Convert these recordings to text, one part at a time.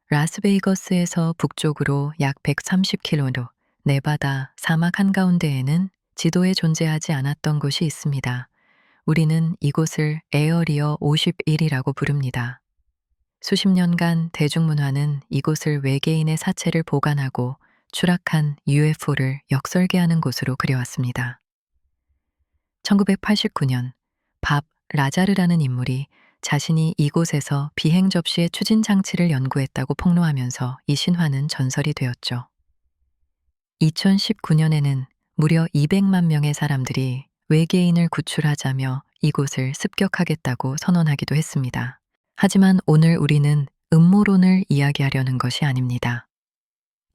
라스베이거스에서 북쪽으로 약 130km로 네바다 사막 한가운데에는 지도에 존재하지 않았던 곳이 있습니다. 우리는 이곳을 에어리어 51이라고 부릅니다. 수십 년간 대중문화는 이곳을 외계인의 사체를 보관하고 추락한 UFO를 역설계하는 곳으로 그려왔습니다. 1989년 밥 라자르라는 인물이 자신이 이곳에서 비행 접시의 추진 장치를 연구했다고 폭로하면서 이 신화는 전설이 되었죠. 2019년에는 무려 200만 명의 사람들이 외계인을 구출하자며 이곳을 습격하겠다고 선언하기도 했습니다. 하지만 오늘 우리는 음모론을 이야기하려는 것이 아닙니다.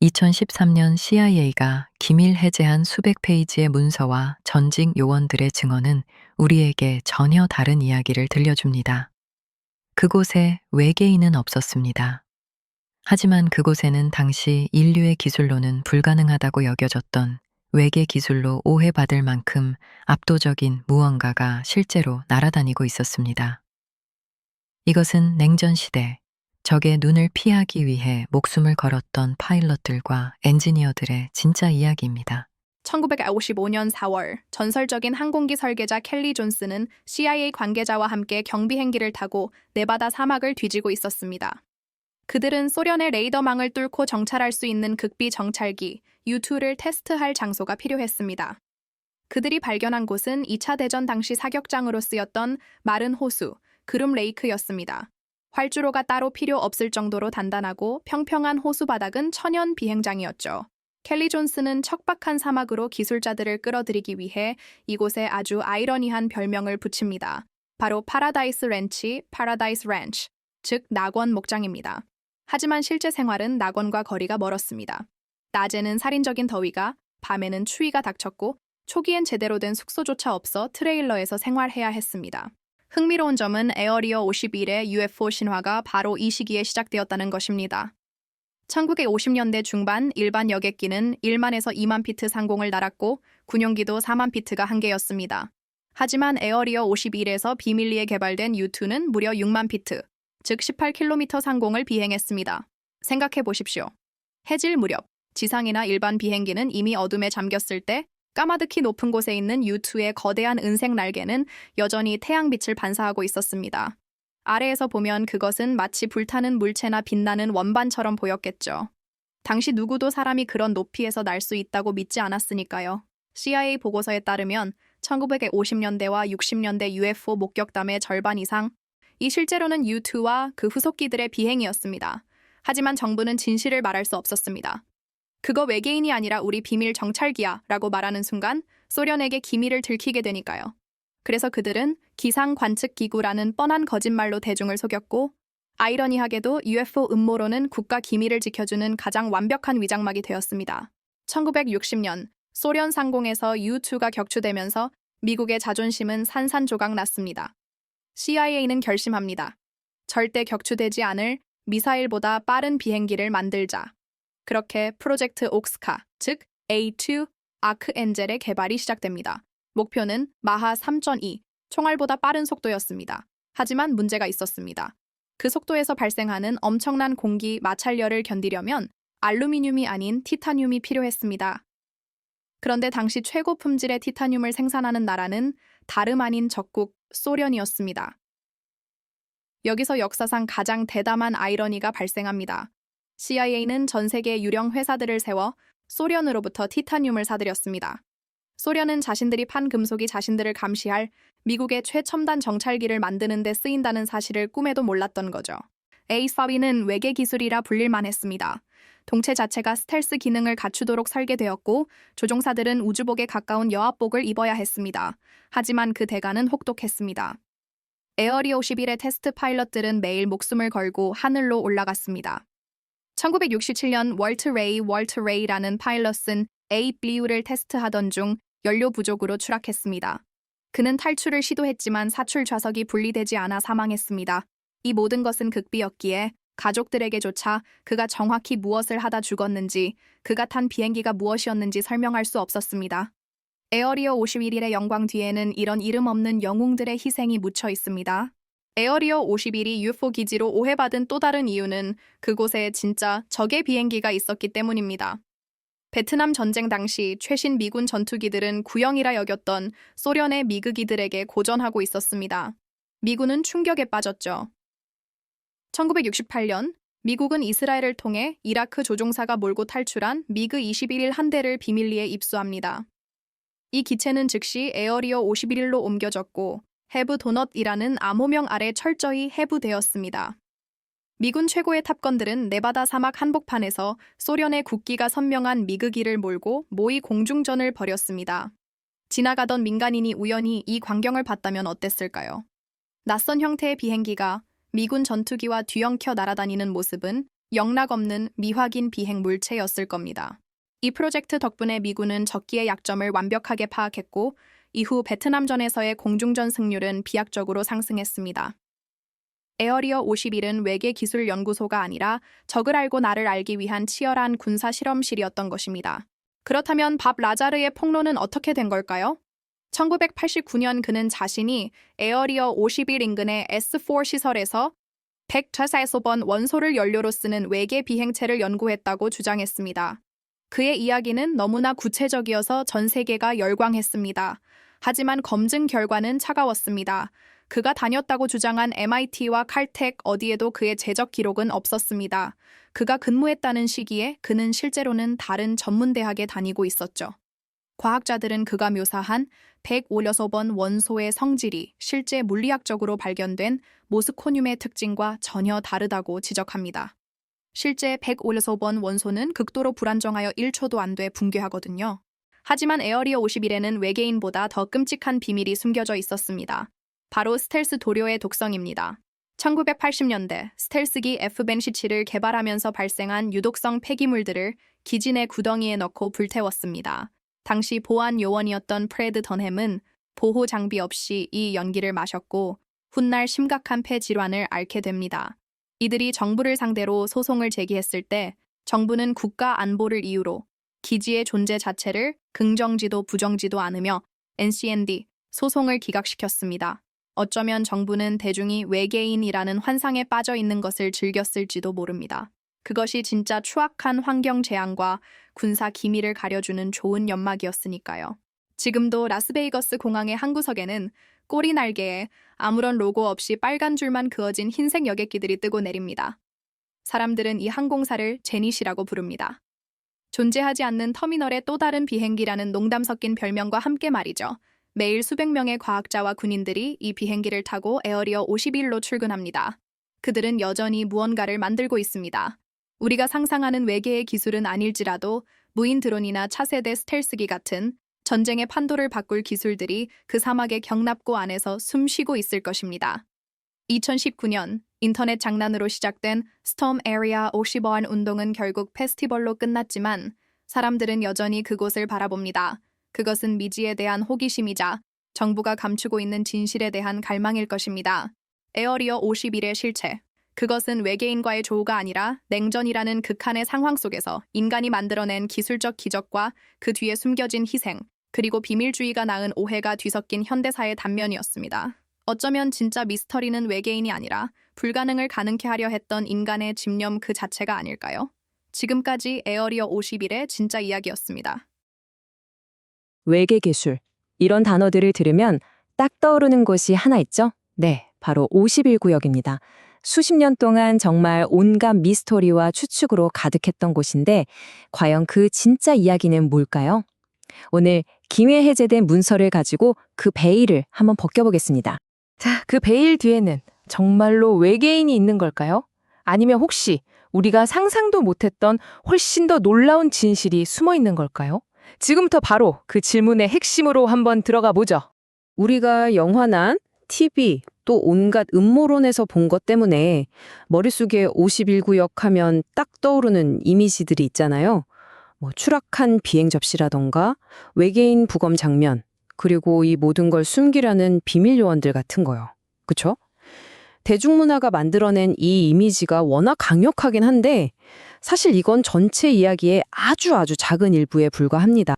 2013년 CIA가 기밀 해제한 수백 페이지의 문서와 전직 요원들의 증언은 우리에게 전혀 다른 이야기를 들려줍니다. 그곳에 외계인은 없었습니다. 하지만 그곳에는 당시 인류의 기술로는 불가능하다고 여겨졌던 외계 기술로 오해받을 만큼 압도적인 무언가가 실제로 날아다니고 있었습니다. 이것은 냉전 시대, 적의 눈을 피하기 위해 목숨을 걸었던 파일럿들과 엔지니어들의 진짜 이야기입니다. 1955년 4월 전설적인 항공기 설계자 켈리 존스는 CIA 관계자와 함께 경비행기를 타고 네바다 사막을 뒤지고 있었습니다. 그들은 소련의 레이더망을 뚫고 정찰할 수 있는 극비 정찰기 U2를 테스트할 장소가 필요했습니다. 그들이 발견한 곳은 2차 대전 당시 사격장으로 쓰였던 마른 호수, 그룸 레이크였습니다. 활주로가 따로 필요 없을 정도로 단단하고 평평한 호수 바닥은 천연 비행장이었죠. 켈리 존스는 척박한 사막으로 기술자들을 끌어들이기 위해 이곳에 아주 아이러니한 별명을 붙입니다. 바로 파라다이스 렌치, 파라다이스 렌치, 즉 낙원 목장입니다. 하지만 실제 생활은 낙원과 거리가 멀었습니다. 낮에는 살인적인 더위가, 밤에는 추위가 닥쳤고 초기엔 제대로 된 숙소조차 없어 트레일러에서 생활해야 했습니다. 흥미로운 점은 에어리어 51의 UFO 신화가 바로 이 시기에 시작되었다는 것입니다. 1950년대 중반 일반 여객기는 1만에서 2만 피트 상공을 날았고 군용기도 4만 피트가 한계였습니다. 하지만 에어리어 51에서 비밀리에 개발된 U2는 무려 6만 피트, 즉 18km 상공을 비행했습니다. 생각해 보십시오. 해질 무렵, 지상이나 일반 비행기는 이미 어둠에 잠겼을 때 까마득히 높은 곳에 있는 U2의 거대한 은색 날개는 여전히 태양빛을 반사하고 있었습니다. 아래에서 보면 그것은 마치 불타는 물체나 빛나는 원반처럼 보였겠죠. 당시 누구도 사람이 그런 높이에서 날 수 있다고 믿지 않았으니까요. CIA 보고서에 따르면 1950년대와 60년대 UFO 목격담의 절반 이상, 이 실제로는 U2와 그 후속기들의 비행이었습니다. 하지만 정부는 진실을 말할 수 없었습니다. 그거 외계인이 아니라 우리 비밀 정찰기야 라고 말하는 순간 소련에게 기밀을 들키게 되니까요. 그래서 그들은 기상 관측 기구라는 뻔한 거짓말로 대중을 속였고 아이러니하게도 UFO 음모론은 국가 기밀을 지켜주는 가장 완벽한 위장막이 되었습니다. 1960년 소련 상공에서 U2가 격추되면서 미국의 자존심은 산산조각 났습니다. CIA는 결심합니다. 절대 격추되지 않을 미사일보다 빠른 비행기를 만들자. 그렇게 프로젝트 옥스카, 즉 A2 아크엔젤의 개발이 시작됩니다. 목표는 마하 3.2, 총알보다 빠른 속도였습니다. 하지만 문제가 있었습니다. 그 속도에서 발생하는 엄청난 공기 마찰열을 견디려면 알루미늄이 아닌 티타늄이 필요했습니다. 그런데 당시 최고 품질의 티타늄을 생산하는 나라는 다름 아닌 적국 소련이었습니다. 여기서 역사상 가장 대담한 아이러니가 발생합니다. CIA는 전 세계 유령 회사들을 세워 소련으로부터 티타늄을 사들였습니다. 소련은 자신들이 판 금속이 자신들을 감시할 미국의 최첨단 정찰기를 만드는 데 쓰인다는 사실을 꿈에도 몰랐던 거죠. A4B는 외계 기술이라 불릴만 했습니다. 동체 자체가 스텔스 기능을 갖추도록 설계되었고 조종사들은 우주복에 가까운 여합복을 입어야 했습니다. 하지만 그 대가는 혹독했습니다. 에어리어 51의 테스트 파일럿들은 매일 목숨을 걸고 하늘로 올라갔습니다. 1967년 월트 레이라는 파일럿은 A-BLU를 테스트하던 중 연료 부족으로 추락했습니다. 그는 탈출을 시도했지만 사출 좌석이 분리되지 않아 사망했습니다. 이 모든 것은 극비였기에 가족들에게조차 그가 정확히 무엇을 하다 죽었는지, 그가 탄 비행기가 무엇이었는지 설명할 수 없었습니다. 에어리어 51의 영광 뒤에는 이런 이름 없는 영웅들의 희생이 묻혀 있습니다. 에어리어 51이 UFO 기지로 오해받은 또 다른 이유는 그곳에 진짜 적의 비행기가 있었기 때문입니다. 베트남 전쟁 당시 최신 미군 전투기들은 구형이라 여겼던 소련의 미그기들에게 고전하고 있었습니다. 미군은 충격에 빠졌죠. 1968년 미국은 이스라엘을 통해 이라크 조종사가 몰고 탈출한 미그 21일 한 대를 비밀리에 입수합니다. 이 기체는 즉시 에어리어 51로 옮겨졌고 해브 도넛이라는 암호명 아래 철저히 해부되었습니다. 미군 최고의 탑건들은 네바다 사막 한복판에서 소련의 국기가 선명한 미그기를 몰고 모의 공중전을 벌였습니다. 지나가던 민간인이 우연히 이 광경을 봤다면 어땠을까요? 낯선 형태의 비행기가 미군 전투기와 뒤엉켜 날아다니는 모습은 영락없는 미확인 비행 물체였을 겁니다. 이 프로젝트 덕분에 미군은 적기의 약점을 완벽하게 파악했고 이후 베트남전에서의 공중전 승률은 비약적으로 상승했습니다. 에어리어 51은 외계 기술 연구소가 아니라 적을 알고 나를 알기 위한 치열한 군사 실험실이었던 것입니다. 그렇다면 밥 라자르의 폭로는 어떻게 된 걸까요? 1989년 그는 자신이 에어리어 51 인근의 S4 시설에서 100-4번 원소를 연료로 쓰는 외계 비행체를 연구했다고 주장했습니다. 그의 이야기는 너무나 구체적이어서 전 세계가 열광했습니다. 하지만 검증 결과는 차가웠습니다. 그가 다녔다고 주장한 MIT와 칼텍 어디에도 그의 제적 기록은 없었습니다. 그가 근무했다는 시기에 그는 실제로는 다른 전문대학에 다니고 있었죠. 과학자들은 그가 묘사한 156번 원소의 성질이 실제 물리학적으로 발견된 모스코늄의 특징과 전혀 다르다고 지적합니다. 실제 156번 원소는 극도로 불안정하여 1초도 안 돼 붕괴하거든요. 하지만 에어리어 51에는 외계인보다 더 끔찍한 비밀이 숨겨져 있었습니다. 바로 스텔스 도료의 독성입니다. 1980년대 스텔스기 F-17을 개발하면서 발생한 유독성 폐기물들을 기지 내 구덩이에 넣고 불태웠습니다. 당시 보안 요원이었던 프레드 던햄은 보호 장비 없이 이 연기를 마셨고 훗날 심각한 폐 질환을 앓게 됩니다. 이들이 정부를 상대로 소송을 제기했을 때 정부는 국가 안보를 이유로 기지의 존재 자체를 긍정지도 부정지도 않으며 NCND 소송을 기각시켰습니다. 어쩌면 정부는 대중이 외계인이라는 환상에 빠져 있는 것을 즐겼을지도 모릅니다. 그것이 진짜 추악한 환경 재앙과 군사 기밀을 가려주는 좋은 연막이었으니까요. 지금도 라스베이거스 공항의 한 구석에는 꼬리 날개에 아무런 로고 없이 빨간 줄만 그어진 흰색 여객기들이 뜨고 내립니다. 사람들은 이 항공사를 제닛이라고 부릅니다. 존재하지 않는 터미널의 또 다른 비행기라는 농담 섞인 별명과 함께 말이죠. 매일 수백 명의 과학자와 군인들이 이 비행기를 타고 에어리어 51로 출근합니다. 그들은 여전히 무언가를 만들고 있습니다. 우리가 상상하는 외계의 기술은 아닐지라도 무인 드론이나 차세대 스텔스기 같은 전쟁의 판도를 바꿀 기술들이 그 사막의 경납고 안에서 숨쉬고 있을 것입니다. 2019년 인터넷 장난으로 시작된 스톰 에리아 50원 운동은 결국 페스티벌로 끝났지만 사람들은 여전히 그곳을 바라봅니다. 그것은 미지에 대한 호기심이자 정부가 감추고 있는 진실에 대한 갈망일 것입니다. 에어리어 51의 실체. 그것은 외계인과의 조우가 아니라 냉전이라는 극한의 상황 속에서 인간이 만들어낸 기술적 기적과 그 뒤에 숨겨진 희생, 그리고 비밀주의가 낳은 오해가 뒤섞인 현대사의 단면이었습니다. 어쩌면 진짜 미스터리는 외계인이 아니라 불가능을 가능케 하려 했던 인간의 집념 그 자체가 아닐까요? 지금까지 에어리어 51의 진짜 이야기였습니다. 외계 기술. 이런 단어들을 들으면 딱 떠오르는 곳이 하나 있죠? 네, 바로 51구역입니다. 수십 년 동안 정말 온갖 미스터리와 추측으로 가득했던 곳인데 과연 그 진짜 이야기는 뭘까요? 오늘 기밀 해제된 문서를 가지고 그 베일을 한번 벗겨보겠습니다. 자, 그 베일 뒤에는 정말로 외계인이 있는 걸까요? 아니면 혹시 우리가 상상도 못했던 훨씬 더 놀라운 진실이 숨어 있는 걸까요? 지금부터 바로 그 질문의 핵심으로 한번 들어가 보죠. 우리가 영화나 TV 또 온갖 음모론에서 본 것 때문에 머릿속에 51구역 하면 딱 떠오르는 이미지들이 있잖아요. 추락한 비행 접시라던가 외계인 부검 장면, 그리고 이 모든 걸 숨기려는 비밀 요원들 같은 거요. 그쵸? 대중문화가 만들어낸 이 이미지가 워낙 강력하긴 한데 사실 이건 전체 이야기의 아주 작은 일부에 불과합니다.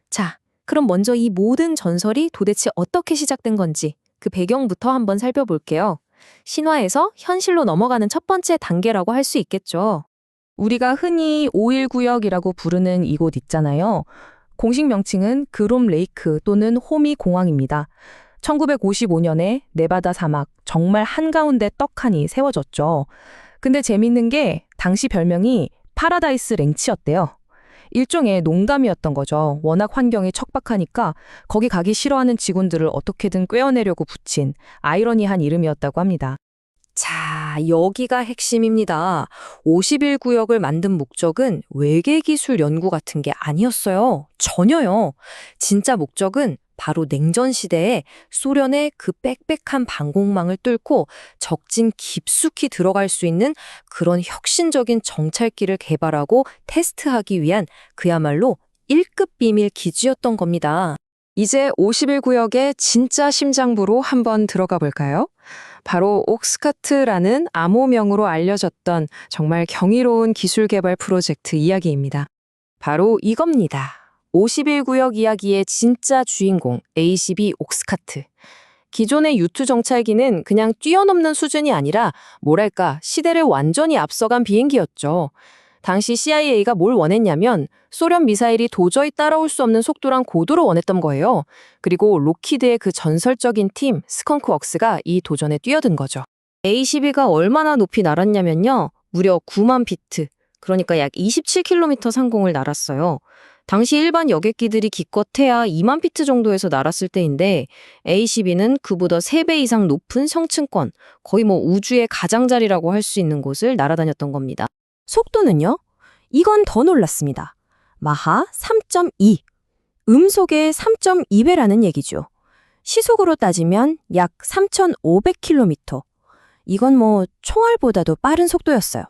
자, 그럼 먼저 이 모든 전설이 도대체 어떻게 시작된 건지 그 배경부터 한번 살펴볼게요. 신화에서 현실로 넘어가는 첫 번째 단계라고 할 수 있겠죠. 우리가 흔히 5.1구역이라고 부르는 이곳 있잖아요. 공식 명칭은 그롬 레이크 또는 호미 공항입니다. 1955년에 네바다 사막 정말 한가운데 떡하니 세워졌죠. 근데 재밌는 게 당시 별명이 파라다이스 랭치였대요. 일종의 농담이었던 거죠. 워낙 환경이 척박하니까 거기 가기 싫어하는 직원들을 어떻게든 꿰어내려고 붙인 아이러니한 이름이었다고 합니다. 자, 여기가 핵심입니다. 51구역을 만든 목적은 외계기술 연구 같은 게 아니었어요. 전혀요. 진짜 목적은 바로 냉전 시대에 소련의 그 빽빽한 방공망을 뚫고 적진 깊숙이 들어갈 수 있는 그런 혁신적인 정찰기를 개발하고 테스트하기 위한 그야말로 1급 비밀 기지였던 겁니다. 이제 51구역의 진짜 심장부로 한번 들어가 볼까요? 바로 옥스카트라는 암호명으로 알려졌던 정말 경이로운 기술 개발 프로젝트 이야기입니다. 바로 이겁니다. 51구역 이야기의 진짜 주인공 A12 옥스카트. 기존의 U2 정찰기는 그냥 뛰어넘는 수준이 아니라 뭐랄까 시대를 완전히 앞서간 비행기였죠. 당시 CIA가 뭘 원했냐면 소련 미사일이 도저히 따라올 수 없는 속도랑 고도를 원했던 거예요. 그리고 로키드의 그 전설적인 팀 스컹크웍스가 이 도전에 뛰어든 거죠. A12가 얼마나 높이 날았냐면요. 무려 9만 피트, 그러니까 약 27km 상공을 날았어요. 당시 일반 여객기들이 기껏해야 2만 피트 정도에서 날았을 때인데 A12는 그보다 3배 이상 높은 성층권, 거의 우주의 가장자리라고 할 수 있는 곳을 날아다녔던 겁니다. 속도는요? 이건 더 놀랐습니다. 마하 3.2, 음속의 3.2배라는 얘기죠. 시속으로 따지면 약 3,500km. 이건 총알보다도 빠른 속도였어요.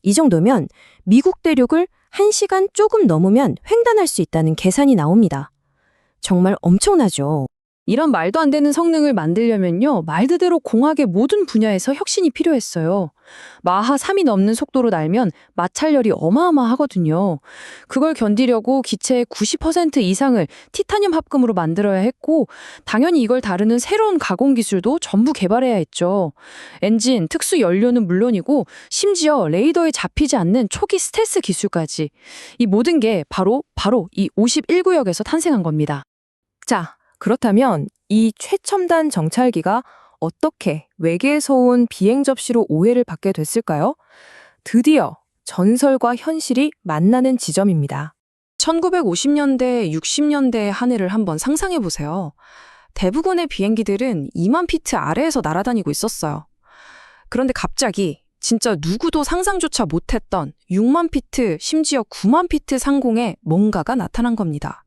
이 정도면 미국 대륙을 1시간 조금 넘으면 횡단할 수 있다는 계산이 나옵니다. 정말 엄청나죠. 이런 말도 안 되는 성능을 만들려면요, 말 그대로 공학의 모든 분야에서 혁신이 필요했어요. 마하 3이 넘는 속도로 날면 마찰열이 어마어마하거든요. 그걸 견디려고 기체의 90% 이상을 티타늄 합금으로 만들어야 했고, 당연히 이걸 다루는 새로운 가공 기술도 전부 개발해야 했죠. 엔진, 특수 연료는 물론이고 심지어 레이더에 잡히지 않는 초기 스텔스 기술까지. 이 모든 게 바로 이 51구역에서 탄생한 겁니다. 자, 그렇다면 이 최첨단 정찰기가 어떻게 외계에서 온 비행 접시로 오해를 받게 됐을까요? 드디어 전설과 현실이 만나는 지점입니다. 1950년대, 60년대의 한 해를 한번 상상해 보세요. 대부분의 비행기들은 2만 피트 아래에서 날아다니고 있었어요. 그런데 갑자기 진짜 누구도 상상조차 못했던 6만 피트, 심지어 9만 피트 상공에 뭔가가 나타난 겁니다.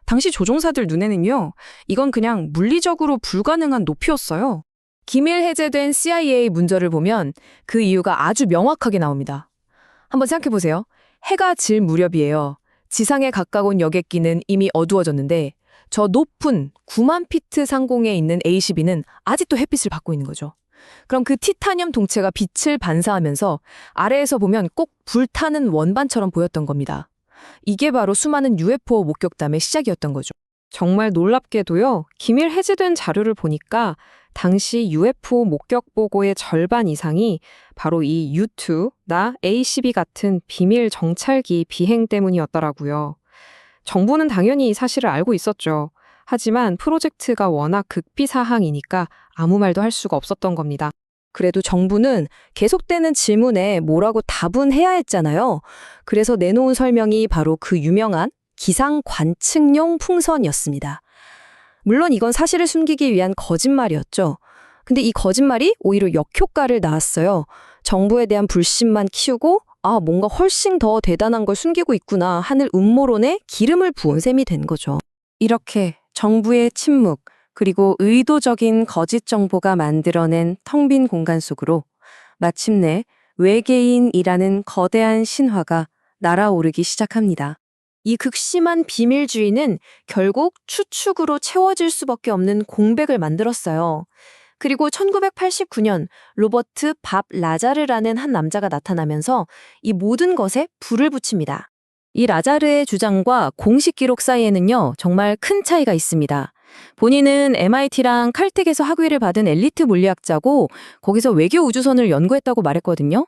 당시 조종사들 눈에는요, 이건 그냥 물리적으로 불가능한 높이였어요. 기밀 해제된 CIA 문서를 보면 그 이유가 아주 명확하게 나옵니다. 한번 생각해보세요. 해가 질 무렵이에요. 지상에 가까운 여객기는 이미 어두워졌는데 저 높은 9만 피트 상공에 있는 A12는 아직도 햇빛을 받고 있는 거죠. 그럼 그 티타늄 동체가 빛을 반사하면서 아래에서 보면 꼭 불타는 원반처럼 보였던 겁니다. 이게 바로 수많은 UFO 목격담의 시작이었던 거죠. 정말 놀랍게도요, 기밀 해제된 자료를 보니까 당시 UFO 목격 보고의 절반 이상이 바로 이 U2나 A12 같은 비밀 정찰기 비행 때문이었더라고요. 정부는 당연히 이 사실을 알고 있었죠. 하지만 프로젝트가 워낙 극비 사항이니까 아무 말도 할 수가 없었던 겁니다. 그래도 정부는 계속되는 질문에 뭐라고 답은 해야 했잖아요. 그래서 내놓은 설명이 바로 그 유명한 기상 관측용 풍선이었습니다. 물론 이건 사실을 숨기기 위한 거짓말이었죠. 근데 이 거짓말이 오히려 역효과를 낳았어요. 정부에 대한 불신만 키우고 뭔가 훨씬 더 대단한 걸 숨기고 있구나 하는 음모론에 기름을 부은 셈이 된 거죠. 이렇게 정부의 침묵, 그리고 의도적인 거짓 정보가 만들어낸 텅 빈 공간 속으로 마침내 외계인이라는 거대한 신화가 날아오르기 시작합니다. 이 극심한 비밀주의는 결국 추측으로 채워질 수밖에 없는 공백을 만들었어요. 그리고 1989년 로버트 밥 라자르라는 한 남자가 나타나면서 이 모든 것에 불을 붙입니다. 이 라자르의 주장과 공식 기록 사이에는요, 정말 큰 차이가 있습니다. 본인은 MIT랑 칼텍에서 학위를 받은 엘리트 물리학자고 거기서 외교 우주선을 연구했다고 말했거든요.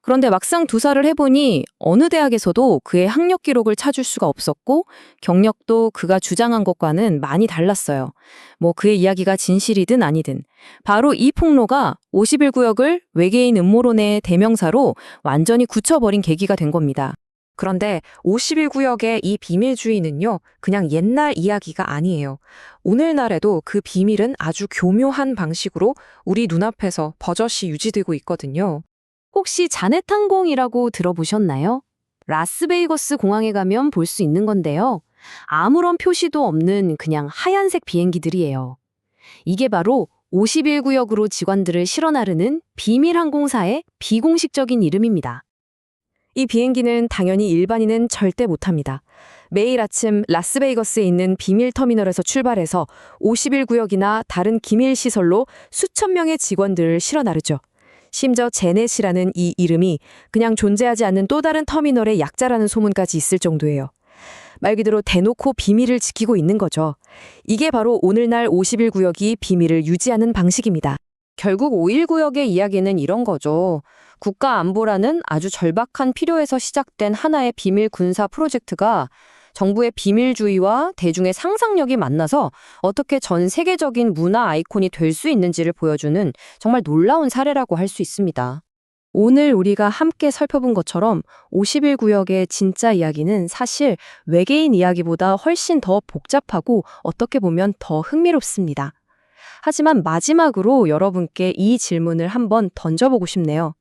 그런데 막상 조사를 해보니 어느 대학에서도 그의 학력 기록을 찾을 수가 없었고 경력도 그가 주장한 것과는 많이 달랐어요. 뭐 그의 이야기가 진실이든 아니든. 바로 이 폭로가 51구역을 외계인 음모론의 대명사로 완전히 굳혀버린 계기가 된 겁니다. 그런데 51구역의 이 비밀주의는요, 그냥 옛날 이야기가 아니에요. 오늘날에도 그 비밀은 아주 교묘한 방식으로 우리 눈앞에서 버젓이 유지되고 있거든요. 혹시 자넷 항공이라고 들어보셨나요? 라스베이거스 공항에 가면 볼 수 있는 건데요. 아무런 표시도 없는 그냥 하얀색 비행기들이에요. 이게 바로 51구역으로 직원들을 실어 나르는 비밀 항공사의 비공식적인 이름입니다. 이 비행기는 당연히 일반인은 절대 못합니다. 매일 아침 라스베이거스에 있는 비밀 터미널에서 출발해서 51구역이나 다른 기밀 시설로 수천 명의 직원들을 실어 나르죠. 심지어 제넷이라는 이 이름이 그냥 존재하지 않는 또 다른 터미널의 약자라는 소문까지 있을 정도예요. 말 그대로 대놓고 비밀을 지키고 있는 거죠. 이게 바로 오늘날 51구역이 비밀을 유지하는 방식입니다. 결국 51구역의 이야기는 이런 거죠. 국가 안보라는 아주 절박한 필요에서 시작된 하나의 비밀 군사 프로젝트가 정부의 비밀주의와 대중의 상상력이 만나서 어떻게 전 세계적인 문화 아이콘이 될 수 있는지를 보여주는 정말 놀라운 사례라고 할 수 있습니다. 오늘 우리가 함께 살펴본 것처럼 51구역의 진짜 이야기는 사실 외계인 이야기보다 훨씬 더 복잡하고 어떻게 보면 더 흥미롭습니다. 하지만 마지막으로 여러분께 이 질문을 한번 던져보고 싶네요.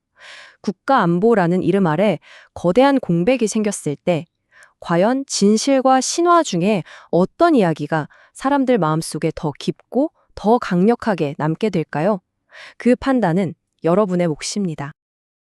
국가안보라는 이름 아래 거대한 공백이 생겼을 때 과연 진실과 신화 중에 어떤 이야기가 사람들 마음속에 더 깊고 더 강력하게 남게 될까요? 그 판단은 여러분의 몫입니다.